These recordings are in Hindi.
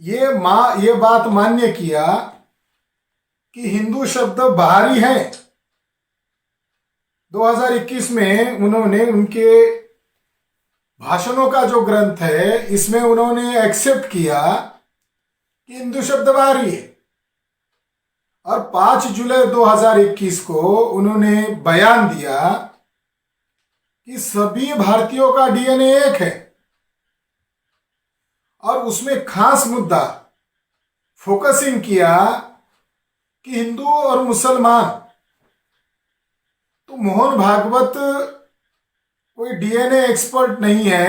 ये बात मान्य किया कि हिंदू शब्द बाहरी है। 2021 में उन्होंने उनके भाषणों का जो ग्रंथ है इसमें उन्होंने एक्सेप्ट किया कि हिंदू शब्द बाहरी है। और 5 जुलाई 2021 को उन्होंने बयान दिया कि सभी भारतीयों का डीएनए एक है। और उसमें खास मुद्दा फोकसिंग किया कि हिंदू और मुसलमान। तो मोहन भागवत कोई डीएनए एक्सपर्ट नहीं है,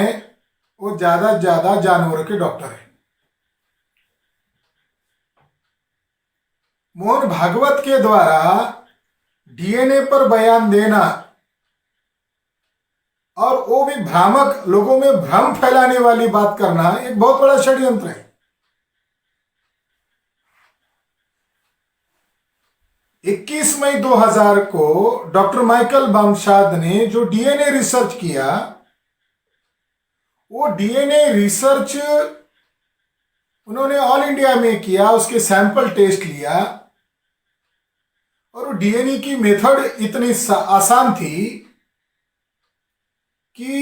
वो ज्यादा से ज्यादा जानवरों के डॉक्टर है। मोहन भागवत के द्वारा डीएनए पर बयान देना और वो भी भ्रामक, लोगों में भ्रम फैलाने वाली बात करना एक बहुत बड़ा षड्यंत्र है। 21 मई 2000 को डॉक्टर माइकल बामशाद ने जो डीएनए रिसर्च किया, वो डीएनए रिसर्च उन्होंने ऑल इंडिया में किया, उसके सैंपल टेस्ट लिया और डीएनए की मेथड इतनी आसान थी कि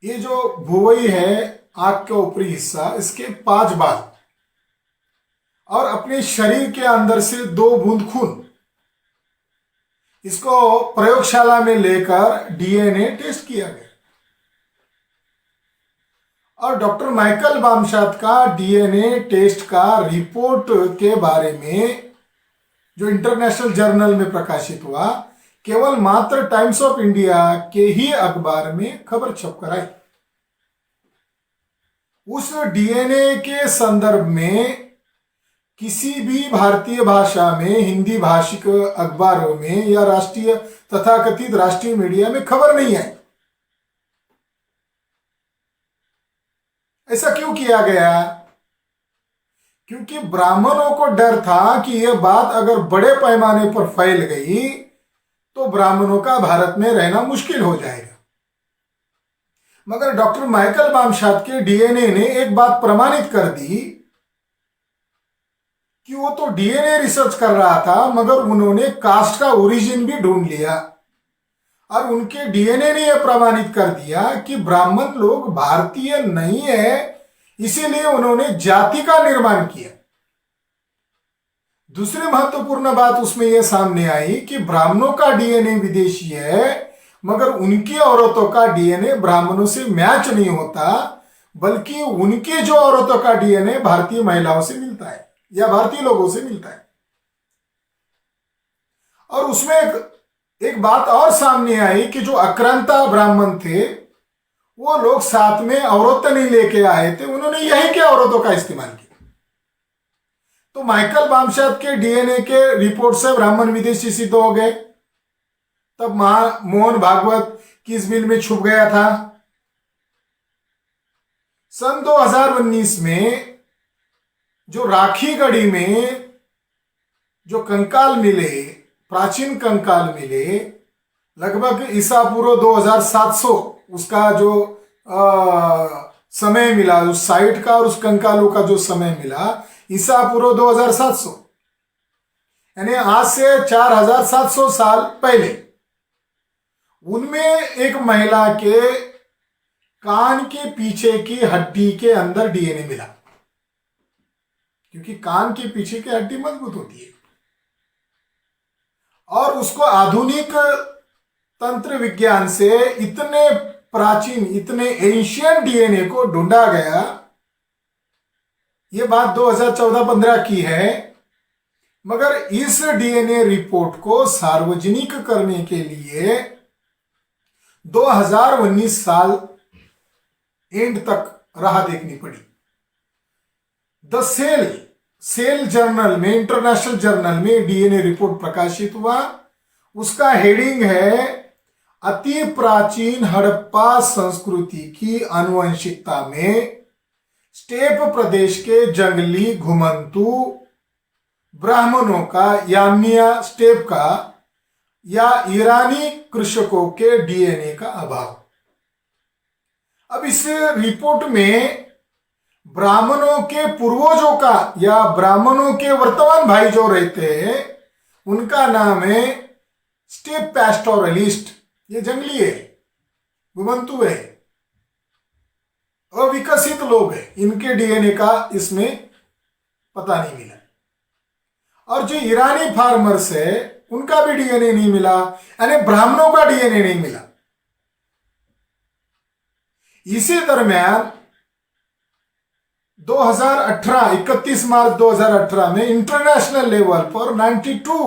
ये जो भुवई है, आंख का ऊपरी हिस्सा, इसके 5 बाल और अपने शरीर के अंदर से 2 बूंद खून, इसको प्रयोगशाला में लेकर डीएनए टेस्ट किया गया। और डॉक्टर माइकल बामशाद का डीएनए टेस्ट का रिपोर्ट के बारे में जो इंटरनेशनल जर्नल में प्रकाशित हुआ, केवल मात्र टाइम्स ऑफ इंडिया के ही अखबार में खबर छप कर आई। उस डीएनए के संदर्भ में किसी भी भारतीय भाषा में, हिंदी भाषिक अखबारों में या राष्ट्रीय तथाकथित राष्ट्रीय मीडिया में खबर नहीं आई। ऐसा क्यों किया गया? क्योंकि ब्राह्मणों को डर था कि यह बात अगर बड़े पैमाने पर फैल गई तो ब्राह्मणों का भारत में रहना मुश्किल हो जाएगा। मगर डॉक्टर माइकल बामशाद के डीएनए ने एक बात प्रमाणित कर दी कि वो तो डीएनए रिसर्च कर रहा था, मगर उन्होंने कास्ट का ओरिजिन भी ढूंढ लिया और उनके डीएनए ने यह प्रमाणित कर दिया कि ब्राह्मण लोग भारतीय नहीं है, इसीलिए उन्होंने जाति का निर्माण किया। दूसरी महत्वपूर्ण बात उसमें यह सामने आई कि ब्राह्मणों का डीएनए विदेशी है, मगर उनकी औरतों का डीएनए ब्राह्मणों से मैच नहीं होता, बल्कि उनके जो औरतों का डीएनए भारतीय महिलाओं से मिलता है या भारतीय लोगों से मिलता है। और उसमें एक बात और सामने आई कि जो आक्रांता ब्राह्मण थे वो लोग साथ में औरतें नहीं लेके आए थे, उन्होंने यही के औरतों का इस्तेमाल किया। तो माइकल बामशाद के डीएनए के रिपोर्ट से ब्राह्मण विदेशी सिद्ध हो गए। तब मोहन भागवत किस बिल में छुप गया था। सन 2019 में जो राखी गढ़ी में जो कंकाल मिले, प्राचीन कंकाल मिले, लगभग ईसा पूर्व 2700 उसका जो समय मिला, उस साइट का और उस कंकालों का जो समय मिला, ईसा पूर्व 2700, यानी आज से 4700 साल पहले। उनमें एक महिला के कान के पीछे की हड्डी के अंदर डीएनए मिला, क्योंकि कान के पीछे की हड्डी मजबूत होती है। और उसको आधुनिक तंत्र विज्ञान से इतने प्राचीन, इतने एंशियंट डीएनए को ढूंढा गया। यह बात 2014-15 की है, मगर इस डीएनए रिपोर्ट को सार्वजनिक करने के लिए 2019 साल एंड तक राह देखनी पड़ी। द सेल जर्नल में, इंटरनेशनल जर्नल में डीएनए रिपोर्ट प्रकाशित हुआ। उसका हेडिंग है अति प्राचीन हड़प्पा संस्कृति की आनुवंशिकता में स्टेप प्रदेश के जंगली घुमंतू ब्राह्मणों का, यामिया स्टेप का या ईरानी कृषकों के डीएनए का अभाव। अब इस रिपोर्ट में ब्राह्मणों के पूर्वजों का या ब्राह्मणों के वर्तमान भाई जो रहते हैं उनका नाम है स्टेप पैस्टोरलिस्ट। ये जंगली है, घुमंतु है, अविकसित लोग हैं, इनके डीएनए का इसमें पता नहीं मिला। और जो ईरानी फार्मर्स है उनका भी डीएनए नहीं मिला, यानी ब्राह्मणों का डीएनए नहीं मिला। इसी दरमियान 2018 31 मार्च 2018 में इंटरनेशनल लेवल पर 92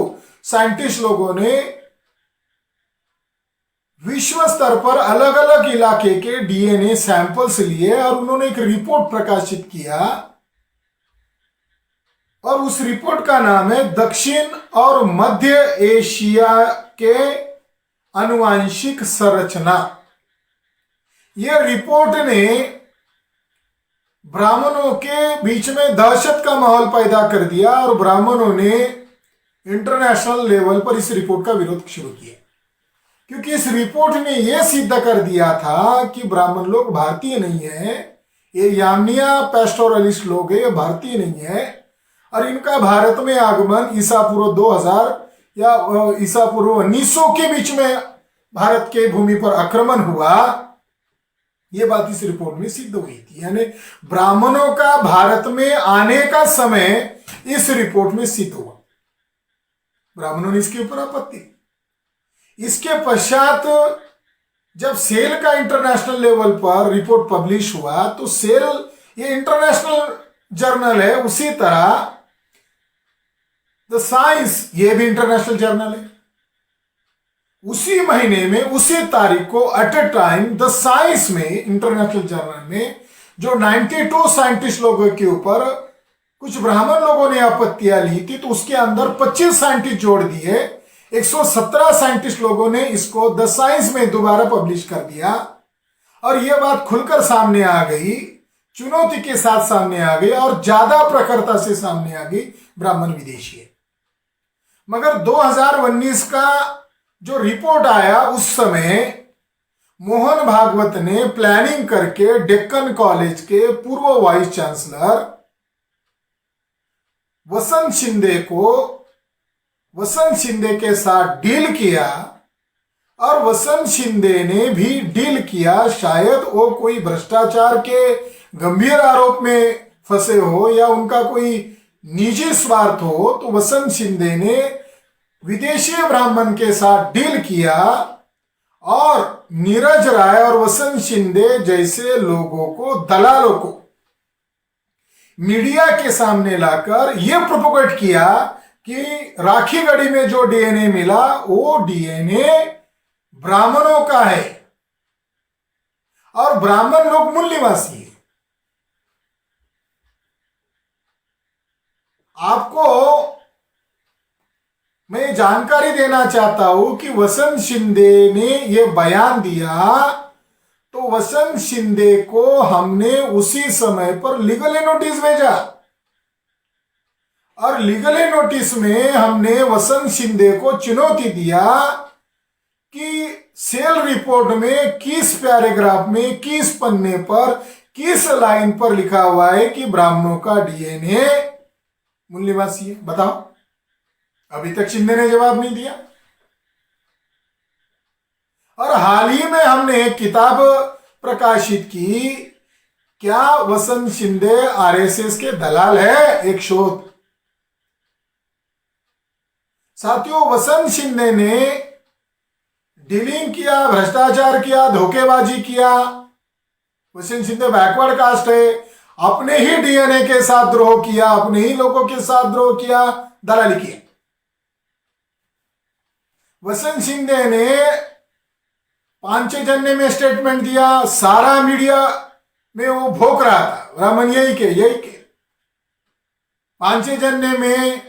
साइंटिस्ट लोगों ने विश्व स्तर पर अलग अलग इलाके के डीएनए सैंपल्स लिए और उन्होंने एक रिपोर्ट प्रकाशित किया और उस रिपोर्ट का नाम है दक्षिण और मध्य एशिया के आनुवंशिक संरचना। यह रिपोर्ट ने ब्राह्मणों के बीच में दहशत का माहौल पैदा कर दिया और ब्राह्मणों ने इंटरनेशनल लेवल पर इस रिपोर्ट का विरोध शुरू किया, क्योंकि इस रिपोर्ट ने यह सिद्ध कर दिया था कि ब्राह्मण लोग भारतीय नहीं है, ये यामिया पैस्टोरलिस्ट लोग है, ये भारतीय नहीं है और इनका भारत में आगमन ईसा पूर्व 2000 या ईसा पूर्व 1900 के बीच में भारत के भूमि पर आक्रमण हुआ। यह बात इस रिपोर्ट में सिद्ध हुई थी, यानी ब्राह्मणों का भारत में आने का समय इस रिपोर्ट में सिद्ध हुआ। ब्राह्मणों ने इसके ऊपर आपत्ति। इसके पश्चात जब सेल का इंटरनेशनल लेवल पर रिपोर्ट पब्लिश हुआ तो सेल ये इंटरनेशनल जर्नल है, उसी तरह द साइंस ये भी इंटरनेशनल जर्नल है। उसी महीने में उसी तारीख को at a time the science में इंटरनेशनल जर्नल में जो 92 साइंटिस्ट लोगों के ऊपर कुछ ब्राह्मण लोगों ने आपत्तियां ली थी, तो उसके अंदर 25 साइंटिस्ट जोड़ दिए, 117 साइंटिस्ट लोगों ने इसको द साइंस में दोबारा पब्लिश कर दिया और यह बात खुलकर सामने आ गई, चुनौती के साथ सामने आ गई और ज्यादा प्रखरता से सामने आ गई ब्राह्मण विदेशी है। मगर 2019 का जो रिपोर्ट आया उस समय मोहन भागवत ने प्लानिंग करके डेक्कन कॉलेज के पूर्व वाइस चांसलर वसंत शिंदे के साथ डील किया और वसंत शिंदे ने भी डील किया। शायद वो कोई भ्रष्टाचार के गंभीर आरोप में फंसे हो या उनका कोई निजी स्वार्थ हो, तो वसंत शिंदे ने विदेशी ब्राह्मण के साथ डील किया और नीरज राय और वसंत शिंदे जैसे लोगों को, दलालों को मीडिया के सामने लाकर यह प्रोपोगेट किया कि राखीगढ़ी में जो डीएनए मिला वो डीएनए ब्राह्मणों का है और ब्राह्मण लोग मूल निवासी है। आपको मैं जानकारी देना चाहता हूं कि वसंत शिंदे ने यह बयान दिया तो वसंत शिंदे को हमने उसी समय पर लीगल नोटिस भेजा और लीगल नोटिस में हमने वसंत शिंदे को चुनौती दिया कि सेल रिपोर्ट में किस पैराग्राफ में, किस पन्ने पर, किस लाइन पर लिखा हुआ है कि ब्राह्मणों का डीएनए मूल निवासी है, बताओ। अभी तक शिंदे ने जवाब नहीं दिया। और हाल ही में हमने एक किताब प्रकाशित की, क्या वसंत शिंदे आरएसएस के दलाल है, एक शोध। साथियों, वसंत शिंदे ने डीलिंग किया, भ्रष्टाचार किया, धोखेबाजी किया। वसंत शिंदे बैकवर्ड कास्ट है, अपने ही डीएनए के साथ द्रोह किया, अपने ही लोगों के साथ द्रोह किया, दलाली किया। वसंत शिंदे ने पांचजन्य में स्टेटमेंट दिया, सारा मीडिया में वो भोंक रहा था, ब्राह्मण यही के पांचजन्य में,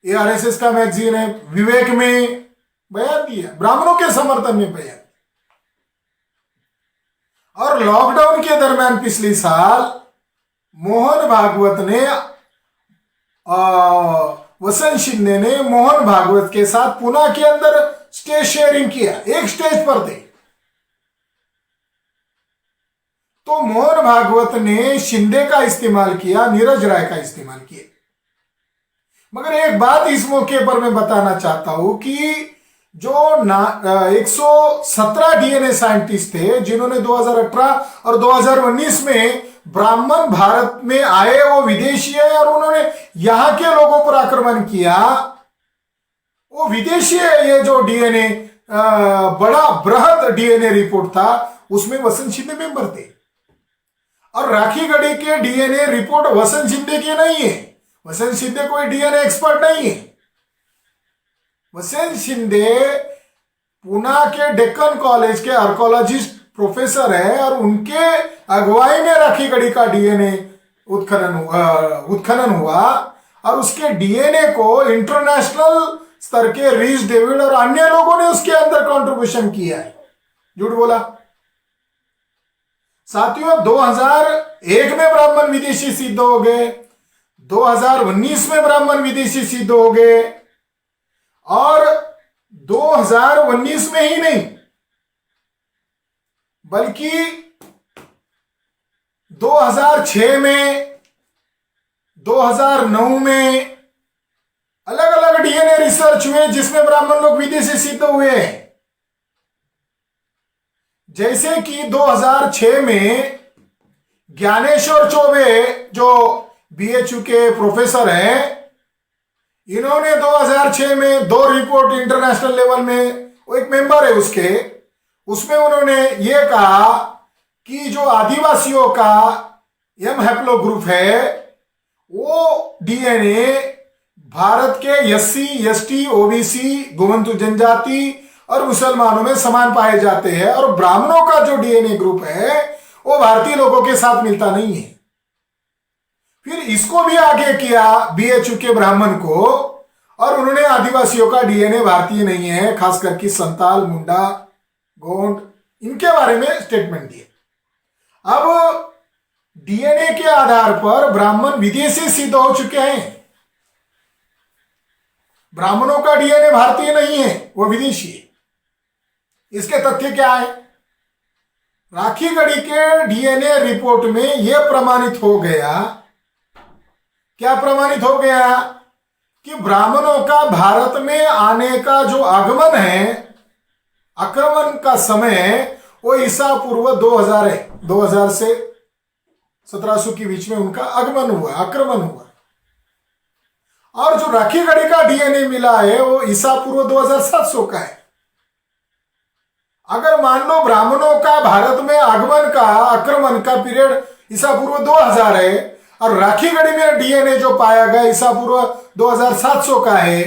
ये आरएसएस का मैगजीन है, विवेक में बयान दिया, ब्राह्मणों के समर्थन में बयान। और लॉकडाउन के दरमियान पिछले साल मोहन भागवत ने वसंत शिंदे ने मोहन भागवत के साथ पुणे के अंदर स्टेज शेयरिंग किया, एक स्टेज पर थे। तो मोहन भागवत ने शिंदे का इस्तेमाल किया, नीरज राय का इस्तेमाल किया। मगर एक बात इस मौके पर मैं बताना चाहता हूं कि जो 117 डीएनए साइंटिस्ट थे जिन्होंने 2018 और 2019 में ब्राह्मण भारत में आए, वो विदेशी है और उन्होंने यहां के लोगों पर आक्रमण किया, वो विदेशी है। ये जो डीएनए बड़ा बृहद डीएनए रिपोर्ट था उसमें वसंत शिंदे मेंबर थे। और राखीगढ़ी के डीएनए रिपोर्ट वसंत शिंदे की नहीं है। वसंत शिंदे कोई डीएनए एक्सपर्ट नहीं है। वसंत शिंदे पुणे के डेक्कन कॉलेज के आर्कोलॉजिस्ट प्रोफेसर है और उनके अगुवाई में राखीगढ़ी का डीएनए उत्खनन हुआ और उसके डीएनए को इंटरनेशनल स्तर के रीच डेविड और अन्य लोगों ने उसके अंदर कंट्रीब्यूशन किया है। झूठ बोला। साथियों, 2001 में ब्राह्मण विदेशी सिद्ध हो गए, 2019 में ब्राह्मण विदेशी सिद्ध हो गए और 2019 में ही नहीं बल्कि 2006 में, 2009 में अलग अलग डीएनए रिसर्च हुए जिसमें ब्राह्मण लोग विदेशी सिद्ध हुए। जैसे कि 2006 में ज्ञानेश्वर चौबे जो बीएचयू के प्रोफेसर हैं, इन्होंने 2006 में 2 रिपोर्ट इंटरनेशनल लेवल में, वो एक मेंबर है उसमें उन्होंने ये कहा कि जो आदिवासियों का एम हैप्लो ग्रुप है वो डीएनए भारत के एससी, एसटी, ओबीसी, गोवंतु जनजाति और मुसलमानों में समान पाए जाते हैं और ब्राह्मणों का जो डीएनए ग्रुप है वो भारतीय लोगों के साथ मिलता नहीं है। फिर इसको भी आगे किया बीएचयू के ब्राह्मण को और उन्होंने आदिवासियों का डीएनए भारतीय नहीं है, खास करके संताल, मुंडा, गोंड, इनके बारे में स्टेटमेंट दिए। अब डीएनए के आधार पर ब्राह्मण विदेशी सिद्ध हो चुके हैं। ब्राह्मणों का डीएनए भारतीय नहीं है, वो विदेशी है। इसके तथ्य क्या है? राखीगढ़ी के डीएनए रिपोर्ट में यह प्रमाणित हो गया, क्या प्रमाणित हो गया कि ब्राह्मणों का भारत में आने का जो आगमन है, आक्रमण का समय, वो ईसा पूर्व 2000 है। 2000 से 1700 के बीच में उनका आगमन हुआ, आक्रमण हुआ। और जो राखीगढ़ी का डीएनए मिला है वो ईसा पूर्व 2700 का है। अगर मान लो ब्राह्मणों का भारत में आगमन का, आक्रमण का पीरियड ईसा पूर्व 2000 है और राखीगढ़ी में डीएनए जो पाया गया ईसा पूर्व 2700 का है,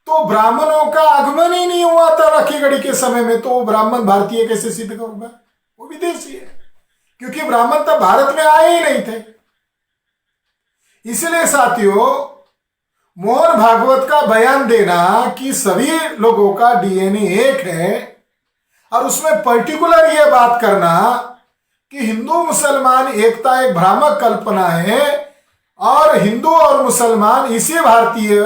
तो ब्राह्मणों का आगमन ही नहीं हुआ था राखीगढ़ी के समय में, तो ब्राह्मण भारतीय कैसे सिद्ध होगा? वो विदेशी है, क्योंकि ब्राह्मण तब भारत में आए ही नहीं थे। इसलिए साथियों, मोहन भागवत का बयान देना कि सभी लोगों का डीएनए एक है और उसमें पर्टिकुलर यह बात करना कि हिंदू मुसलमान एकता एक भ्रामक कल्पना है और हिंदू और मुसलमान इसी भारतीय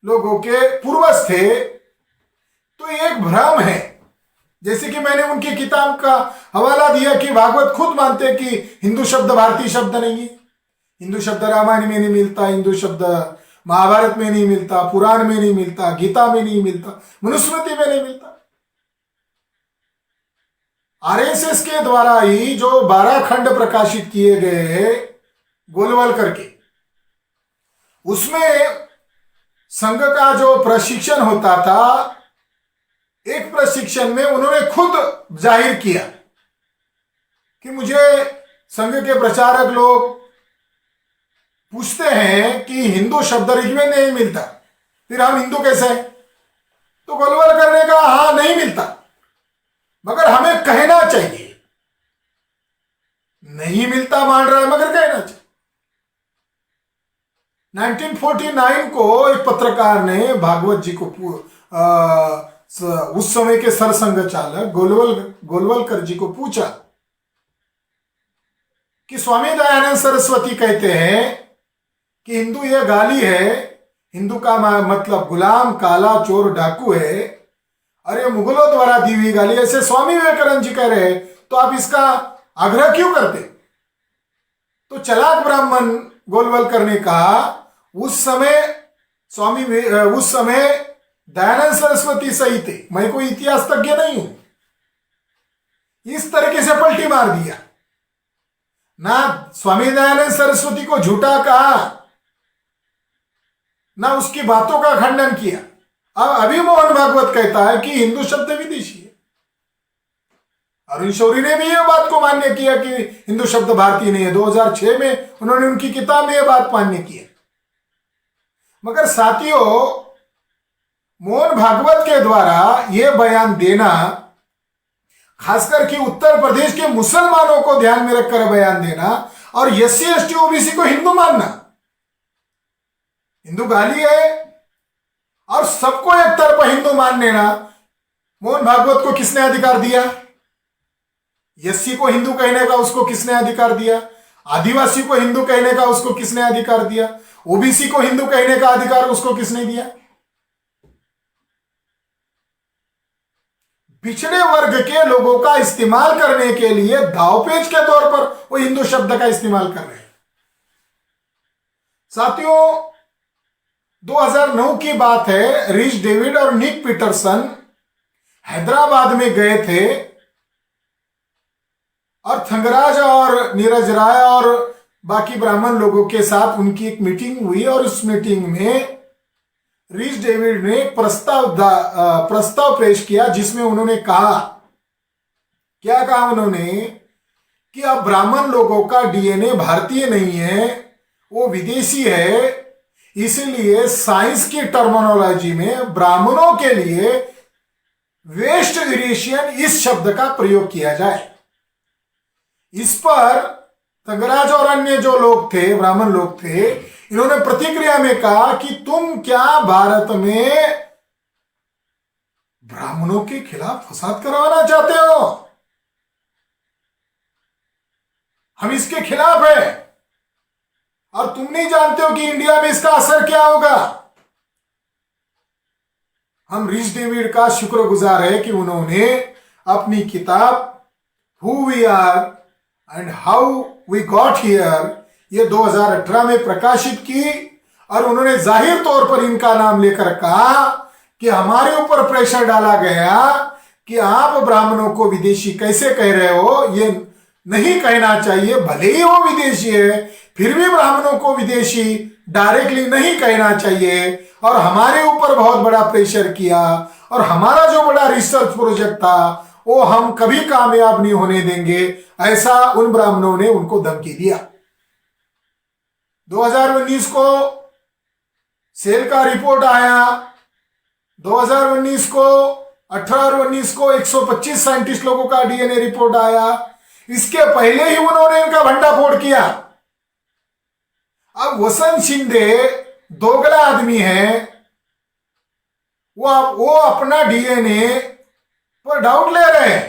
लोगों के पूर्वज थे, तो एक भ्रम है। जैसे कि मैंने उनकी किताब का हवाला दिया कि भागवत खुद मानते हैं कि हिंदू शब्द भारतीय शब्द नहीं है। हिंदू शब्द रामायण में नहीं मिलता, हिंदू शब्द महाभारत में नहीं मिलता, पुराण में नहीं मिलता, गीता में नहीं मिलता, मनुस्मृति में नहीं मिलता। आरएसएस के द्वारा ही जो 12 खंड प्रकाशित किए गए गोलवलकर के, उसमें संघ का जो प्रशिक्षण होता था, एक प्रशिक्षण में उन्होंने खुद जाहिर किया कि मुझे संघ के प्रचारक लोग पूछते हैं कि हिंदू शब्द ऋग्वेद में नहीं मिलता, फिर हम हिंदू कैसे हैं? तो गोलवलकर ने कहा हाँ नहीं मिलता, मगर हमें कहना चाहिए। नहीं मिलता मान रहा है मगर कहना चाहिए। 1949 को एक पत्रकार ने भागवत जी को उस समय के सरसंघ चालक गोलवलकर जी को पूछा कि स्वामी दयानंद सरस्वती कहते हैं कि हिंदू यह गाली है, हिंदू का मतलब गुलाम, काला, चोर, डाकू है, और ये मुगलों द्वारा दी हुई गाली, ऐसे स्वामी विवेकानंद जी कह रहे हैं, तो आप इसका आग्रह क्यों करते? तो चलाक ब्राह्मण गोलवलकर ने कहा, उस समय दयानंद सरस्वती सही थे, मैं कोई इतिहास तज्ञ नहीं हूं। इस तरीके से पलटी मार दिया ना, स्वामी दयानंद सरस्वती को झूठा कहा ना उसकी बातों का खंडन किया। अब अभी मोहन भागवत कहता है कि हिंदू शब्द विदेशी है। अरुण शौरी ने भी यह बात को मान्य किया कि हिंदू शब्द भारतीय नहीं है। 2006 में उन्होंने उनकी किताब में यह बात मान्य की है। मगर साथियों, मोहन भागवत के द्वारा यह बयान देना, खासकर कि उत्तर प्रदेश के मुसलमानों को ध्यान में रखकर बयान देना और एससी एसटी ओबीसी को हिंदू मानना, हिंदू गाली है, और सबको एक तरफ हिंदू मान लेना, मोहन भागवत को किसने अधिकार दिया? एससी को हिंदू कहने का उसको किसने अधिकार दिया? आदिवासी को हिंदू कहने का उसको किसने अधिकार दिया? ओबीसी को हिंदू कहने का अधिकार उसको किसने दिया? पिछड़े वर्ग के लोगों का इस्तेमाल करने के लिए दावपेच के तौर पर वो हिंदू शब्द का इस्तेमाल कर रहे हैं। साथियों, 2009 की बात है, रिच डेविड और निक पीटरसन हैदराबाद में गए थे और थंगराज और नीरज राय और बाकी ब्राह्मण लोगों के साथ उनकी एक मीटिंग हुई और उस मीटिंग में रिच डेविड ने प्रस्ताव पेश किया, जिसमें उन्होंने कहा, क्या कहा उन्होंने, कि अब ब्राह्मण लोगों का डीएनए भारतीय नहीं है, वो विदेशी है, इसलिए साइंस की टर्मिनोलॉजी में ब्राह्मणों के लिए वेस्ट यूरेशियन इस शब्द का प्रयोग किया जाए। इस पर तंगराज और अन्य जो लोग थे, ब्राह्मण लोग थे, इन्होंने प्रतिक्रिया में कहा कि तुम क्या भारत में ब्राह्मणों के खिलाफ फसाद करवाना चाहते हो? हम इसके खिलाफ है और तुम नहीं जानते हो कि इंडिया में इसका असर क्या होगा। हम रिच डेविड का शुक्रगुजार है कि उन्होंने अपनी किताब who we are and how we got here ये 2018 में प्रकाशित की और उन्होंने जाहिर तौर पर इनका नाम लेकर कहा कि हमारे ऊपर प्रेशर डाला गया कि आप ब्राह्मणों को विदेशी कैसे कह रहे हो, ये नहीं कहना चाहिए, भले ही वो विदेशी है फिर भी ब्राह्मणों को विदेशी डायरेक्टली नहीं कहना चाहिए। और हमारे ऊपर बहुत बड़ा प्रेशर किया और हमारा जो बड़ा रिसर्च प्रोजेक्ट था वो हम कभी कामयाब नहीं होने देंगे, ऐसा उन ब्राह्मणों ने उनको धमकी दिया। 2019 को सेल का रिपोर्ट आया, 2019 को 18 और 19 को 125 साइंटिस्ट लोगों का डीएनए रिपोर्ट आया। इसके पहले ही उन्होंने इनका भंडाफोड़ किया। अब वसंत शिंदे दोगला आदमी है, वो अपना डीएनए पर डाउट ले रहे हैं।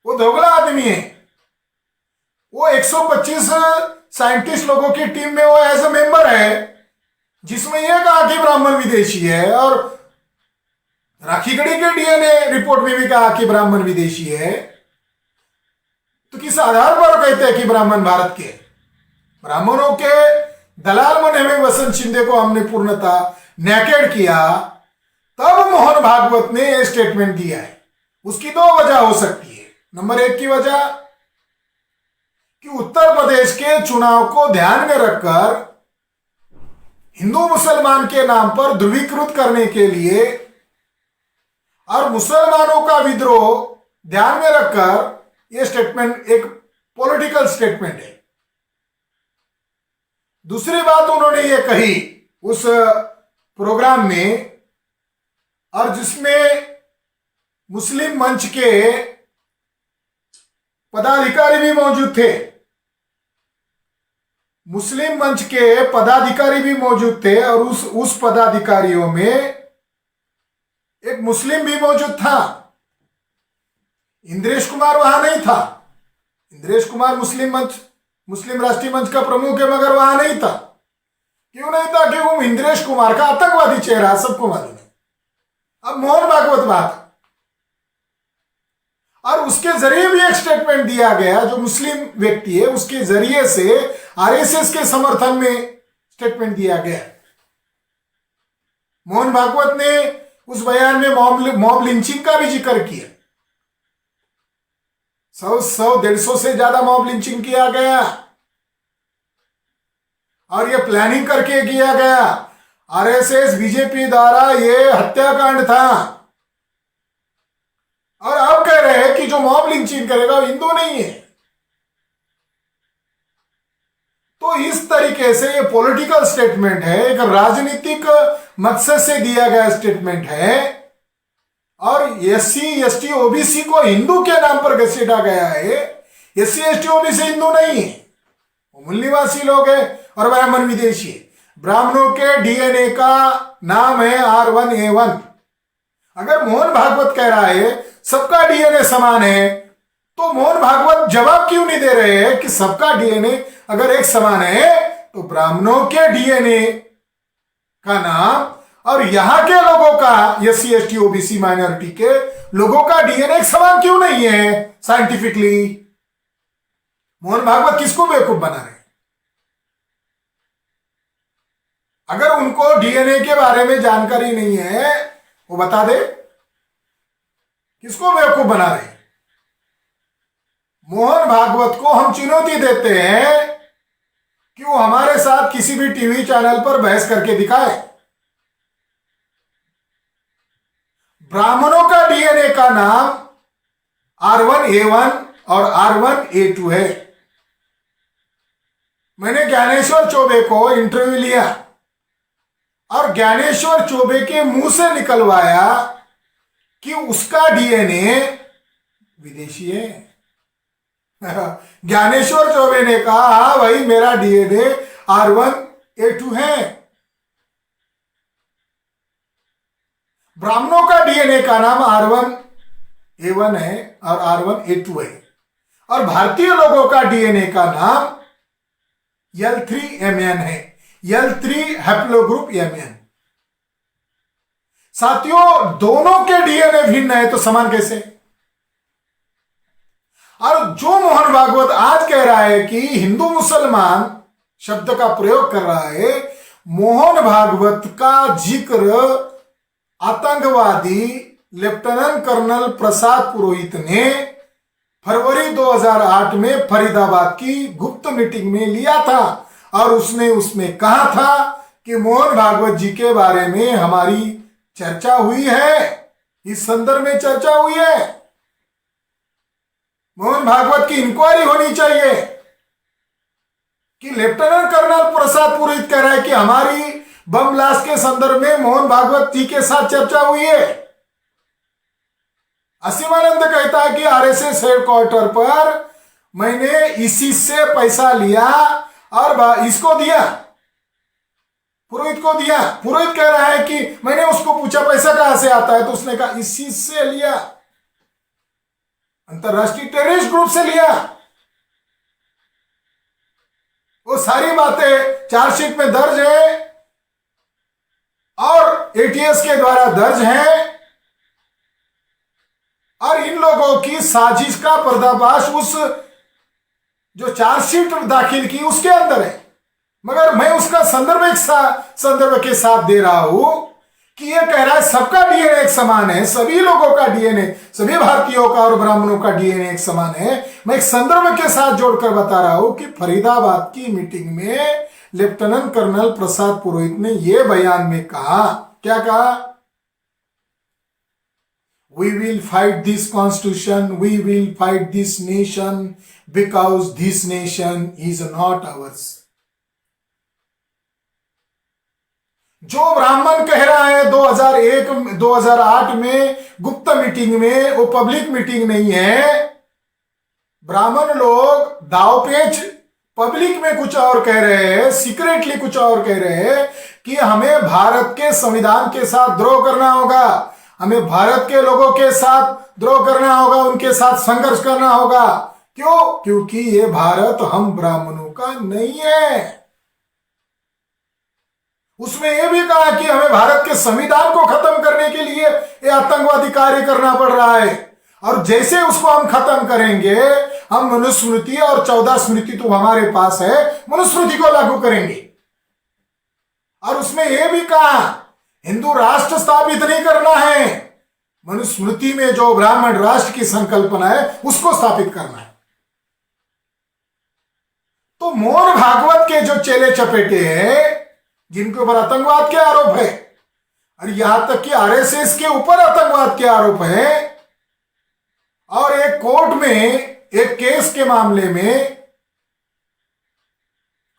वो दोगला आदमी है। वो 125 साइंटिस्ट लोगों की टीम में वो एज ए मेंबर है, जिसमें यह कहा कि ब्राह्मण विदेशी है, और राखीगढ़ी के डीएनए रिपोर्ट में भी कहा कि ब्राह्मण विदेशी है। तो किस आधार पर कहते हैं कि ब्राह्मण भारत के? ब्राह्मणों के दलाल बने हुए वसंत शिंदे को हमने पूर्णतः नेकेड किया, तब मोहन भागवत ने यह स्टेटमेंट दिया है। उसकी दो वजह हो सकती है। नंबर एक की वजह कि उत्तर प्रदेश के चुनाव को ध्यान में रखकर हिंदू मुसलमान के नाम पर ध्रुवीकृत करने के लिए और मुसलमानों का विद्रोह ध्यान में रखकर यह स्टेटमेंट एक पॉलिटिकल स्टेटमेंट है। दूसरी बात उन्होंने ये कही उस प्रोग्राम में, और जिसमें मुस्लिम मंच के पदाधिकारी भी मौजूद थे, मुस्लिम मंच के पदाधिकारी भी मौजूद थे, और उस पदाधिकारियों में एक मुस्लिम भी मौजूद था। इंद्रेश कुमार वहां नहीं था। इंद्रेश कुमार मुस्लिम राष्ट्रीय मंच का प्रमुख है, मगर वहां नहीं था। क्यों नहीं था? कि वो इंद्रेश कुमार का आतंकवादी चेहरा सबको मालूम है। अब मोहन भागवत बात, और उसके जरिए भी एक स्टेटमेंट दिया गया, जो मुस्लिम व्यक्ति है उसके जरिए से आरएसएस के समर्थन में स्टेटमेंट दिया गया। मोहन भागवत ने उस बयान में मॉब लिंचिंग का भी जिक्र किया। 100-150 से ज्यादा मॉब लिंचिंग किया गया और ये प्लानिंग करके किया गया। आरएसएस बीजेपी द्वारा ये हत्याकांड था। और अब कह रहे हैं कि जो मॉब लिंचिंग करेगा वो हिंदू नहीं है। तो इस तरीके से ये पॉलिटिकल स्टेटमेंट है, एक राजनीतिक मकसद से दिया गया स्टेटमेंट है। और एससी एसटी ओबीसी को हिंदू के नाम पर घसीटा गया है। एससी एसटी ओबीसी हिंदू नहीं है, वो मूल निवासी लोग हैं और ब्राह्मण विदेशी है। ब्राह्मणों के डीएनए का नाम है R1A1। अगर मोहन भागवत कह रहा है सबका डीएनए समान है, तो मोहन भागवत जवाब क्यों नहीं दे रहे हैं कि सबका डीएनए अगर एक समान है तो ब्राह्मणों के डीएनए का नाम और यहां के लोगों का, एससी एसटी ओबीसी माइनॉरिटी के लोगों का डीएनए एक समान क्यों नहीं है साइंटिफिकली? मोहन भागवत किसको बेवकूफ बना रहे? अगर उनको डीएनए के बारे में जानकारी नहीं है वो बता दे, किसको बेवकूफ बना रहे? मोहन भागवत को हम चुनौती देते हैं कि वो हमारे साथ किसी भी टीवी चैनल पर बहस करके दिखाए। ब्राह्मणों का डीएनए का नाम R1A1 और R1A2 है। मैंने ज्ञानेश्वर चौबे को इंटरव्यू लिया और ज्ञानेश्वर चौबे के मुंह से निकलवाया कि उसका डीएनए विदेशी है। ज्ञानेश्वर चौबे ने कहा हाँ भाई मेरा डीएनए R1A2 है। ब्राह्मणों का डीएनए का नाम R1A1 है और R1A2 है और भारतीय लोगों का डीएनए का नाम L3MN है, L3 हैप्लोग्रुप MN। साथियों दोनों के डीएनए भिन्न है तो समान कैसे? और जो मोहन भागवत आज कह रहा है कि हिंदू मुसलमान शब्द का प्रयोग कर रहा है, मोहन भागवत का जिक्र आतंकवादी लेफ्टिनेंट कर्नल प्रसाद पुरोहित ने फरवरी 2008 में फरीदाबाद की गुप्त मीटिंग में लिया था और उसने उसमें कहा था कि मोहन भागवत जी के बारे में हमारी चर्चा हुई है, इस संदर्भ में चर्चा हुई है। मोहन भागवत की इंक्वायरी होनी चाहिए कि लेफ्टिनेंट कर्नल प्रसाद पुरोहित कह रहा है कि हमारी बम ब्लास्ट के संदर्भ में मोहन भागवत जी के साथ चर्चा हुई है। असीमानंद कहता है कि आरएसएस हेडक्वार्टर पर मैंने इसी से पैसा लिया और इसको दिया, पुरोहित को दिया। पुरोहित कह रहा है कि मैंने उसको पूछा पैसा कहां से आता है तो उसने कहा इसी से लिया, अंतरराष्ट्रीय टेररिस्ट ग्रुप से लिया। वो सारी बातें चार्जशीट में दर्ज है और एटीएस के द्वारा दर्ज है और इन लोगों की साजिश का पर्दाफाश उस जो चार्जशीट दाखिल की उसके अंदर है। मगर मैं उसका संदर्भ के साथ दे रहा हूं कि यह कह रहा है सबका डीएनए एक समान है, सभी लोगों का डीएनए, सभी भारतीयों का और ब्राह्मणों का डीएनए एक समान है। मैं एक संदर्भ के साथ जोड़कर बता रहा हूं कि फरीदाबाद की मीटिंग में लेफ्टिनेंट कर्नल प्रसाद पुरोहित ने यह बयान में कहा, क्या कहा? We will fight this constitution, we will fight this nation because this nation is not ours। जो ब्राह्मण कह रहा है 2008 में गुप्त मीटिंग में, वो पब्लिक मीटिंग नहीं है। ब्राह्मण लोग दावपेच पब्लिक में कुछ और कह रहे हैं, सीक्रेटली कुछ और कह रहे हैं कि हमें भारत के संविधान के साथ द्रोह करना होगा, हमें भारत के लोगों के साथ द्रोह करना होगा, उनके साथ संघर्ष करना होगा। क्यों? क्योंकि ये भारत हम ब्राह्मणों का नहीं है। उसमें यह भी कहा कि हमें भारत के संविधान को खत्म करने के लिए ये आतंकवादी कार्य करना पड़ रहा है। और जैसे उसको हम खत्म करेंगे, हम मनुस्मृति और 14 स्मृति तो हमारे पास है, मनुस्मृति को लागू करेंगे। और उसमें यह भी कहा हिंदू राष्ट्र स्थापित नहीं करना है, मनुस्मृति में जो ब्राह्मण राष्ट्र की संकल्पना है उसको स्थापित करना है। तो मोहन भागवत के जो चेले चपेटे हैं, जिनके ऊपर आतंकवाद के आरोप है, और यहां तक कि आरएसएस के ऊपर आतंकवाद के आरोप है, और एक कोर्ट में एक केस के मामले में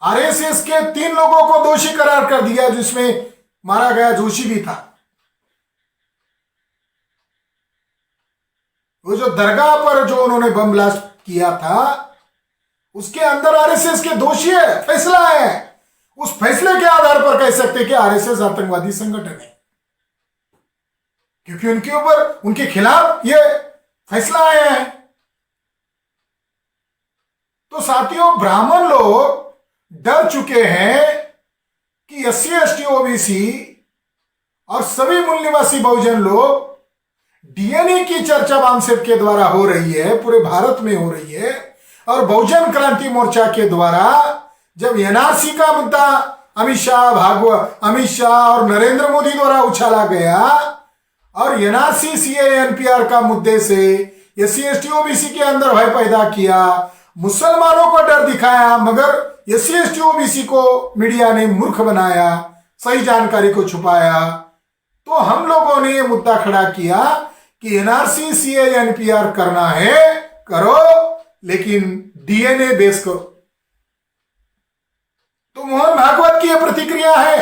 आरएसएस के 3 लोगों को दोषी करार कर दिया, जिसमें मारा गया जोशी भी था। वो जो दरगाह पर जो उन्होंने बम ब्लास्ट किया था, उसके अंदर आरएसएस के दोषी है, फैसला है। उस फैसले के आधार पर कह सकते हैं कि आरएसएस आतंकवादी संगठन है, क्योंकि उनके ऊपर, उनके खिलाफ ये फैसला आया है। तो साथियों, ब्राह्मण लोग डर चुके हैं कि SC ST OBC और सभी मूल निवासी बहुजन लोग, DNA की चर्चा वामसेप के द्वारा हो रही है, पूरे भारत में हो रही है, और बहुजन क्रांति मोर्चा के द्वारा जब NRC का मुद्दा अमित शाह और नरेंद्र मोदी द्वारा उछाला गया, और NRC CAA NPR का मुद्दे से SC ST OBC के अंदर भय पैदा किया, मुसलमानों को डर दिखाया, मगर SC ST OBC को मीडिया ने मूर्ख बनाया, सही जानकारी को छुपाया। तो हम लोगों ने यह मुद्दा खड़ा किया कि NRC CAA NPR करना है, करो, लेकिन DNA बेस करो। तो मोहन भागवत की यह प्रतिक्रिया है।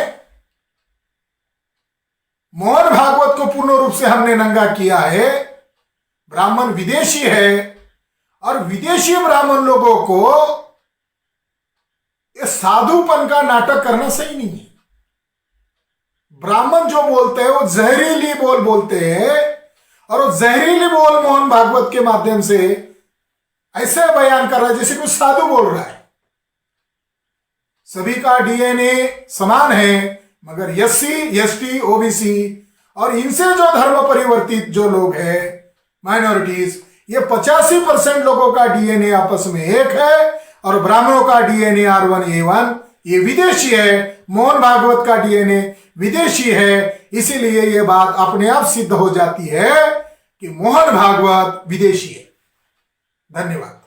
मोहन भागवत को पूर्ण रूप से हमने नंगा किया है। ब्राह्मण विदेशी है, और विदेशी ब्राह्मण लोगों को ये साधुपन का नाटक करना सही नहीं है। ब्राह्मण जो बोलते हैं वो जहरीली बोल बोलते हैं, और वो जहरीली बोल मोहन भागवत के माध्यम से ऐसे बयान कर रहा है जैसे कुछ साधु बोल रहा है। सभी का DNA समान है, मगर SC ST OBC और इनसे जो धर्म परिवर्तित जो लोग हैं, माइनॉरिटीज, ये 85% लोगों का DNA आपस में एक है, और ब्राह्मणों का DNA R1A1 ये विदेशी है। मोहन भागवत का DNA विदेशी है। इसीलिए ये बात अपने आप सिद्ध हो जाती है कि मोहन भागवत विदेशी है। धन्यवाद।